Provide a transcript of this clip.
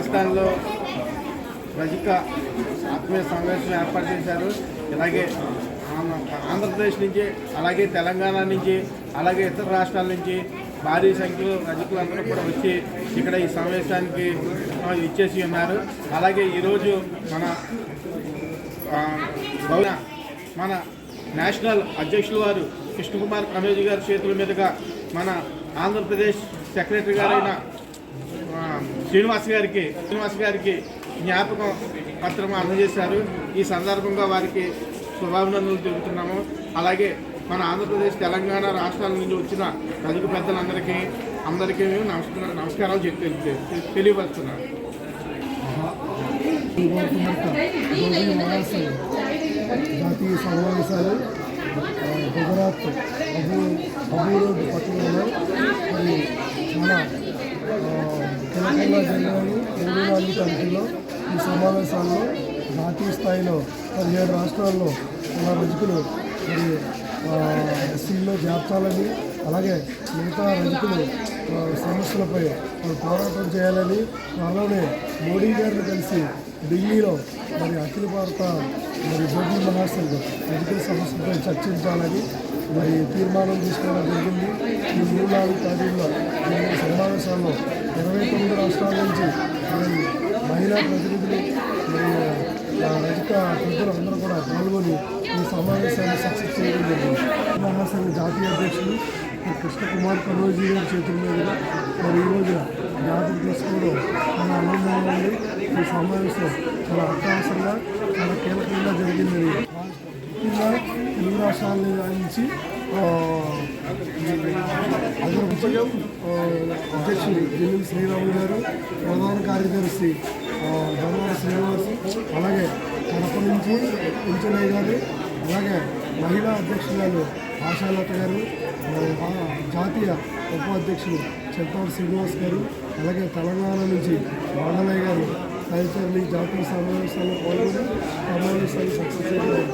రాజస్థాన్లో రజిక ఆత్మీయ సమావేశం ఏర్పాటు చేశారు. ఇలాగే ఆంధ్రప్రదేశ్ నుంచి, అలాగే తెలంగాణ నుంచి, అలాగే ఇతర రాష్ట్రాల నుంచి భారీ సంఖ్యలో రజకులందరూ కూడా వచ్చి ఇక్కడ ఈ సమావేశానికి ఇచ్చేసి ఉన్నారు. అలాగే ఈరోజు మన నేషనల్ అధ్యక్షులు వారు కృష్ణకుమార్ కనోజీ గారి చేతుల మీదుగా మన ఆంధ్రప్రదేశ్ సెక్రటరీ గారైన శ్రీనివాస్ గారికి జ్ఞాపకం పత్రం అందజేశారు. ఈ సందర్భంగా వారికి శుభాభినందనలు తెలుపుతున్నాము. అలాగే మన ఆంధ్రప్రదేశ్, తెలంగాణ రాష్ట్రాల నుంచి వచ్చిన రజక పెద్దలందరికీ నమస్కారాలు తెలియపరుస్తున్నాను. జాతీయ సమావేశాలు గుజరాత్ అబూరోడ్ పట్టణంలో మరి చాలా తెలంగాణ జిల్లాలో 24 తారీఖుల్లో ఈ సమావేశాల్లో జాతీయ స్థాయిలో 17 రాష్ట్రాల్లో చాలా రజకులు మరి ఎస్సీల్లో చేర్చాలని, అలాగే మిగతా రజకులు సమస్యలపై పోరాటం చేయాలని, అలానే మోడీ గారిని కలిసి ఢిల్లీలో మరి అఖిల భారత మరి జోగి మహాసంఘ్ రజకుల సమస్యలపై చర్చించాలని మరి తీర్మానం తీసుకోవడం జరిగింది. ఈ 3-4 తేదీల్లో జరిగిన సమావేశాల్లో 29 రాష్ట్రాల నుంచి మరి మహిళా ప్రతినిధులు మరి రజక పెద్దలు అందరూ కూడా పాల్గొని ఈ సమావేశాన్ని సక్సెస్ చేయడం జరిగింది. మహాసంఘ జాతీయ అధ్యక్షులు కృష్ణకుమార్ కనోజీ గారి చేతుల మీదుగా మరి ఈరోజు జాతర తీసుకోవడం చాలా ఆనందంగా ఉంది. ఈ సమావేశం చాలా అత్యవసరంగా, చాలా కీలకంగా జరిగింది. ముఖ్యంగా తెలుగు రాష్ట్రాల నుంచి అధ్యక్షులు జిల్లు శ్రీరాములు గారు, ప్రధాన కార్యదర్శి ధర్మాన శ్రీనివాస్, అలాగే కడప నుంచి ఇంచనయ్య గారు, అలాగే మహిళా అధ్యక్షురాలు ఆశాలత గారు, జాతీయ ఉపాధ్యక్షులు చెత్తాడు శ్రీనివాస్ గారు, అలాగే తెలంగాణ నుంచి మండలయ్య గారు తదితరులు జాతీయ సమావేశాల్లో పాల్గొని సమావేశాలు సక్సెస్ అయ్యారు.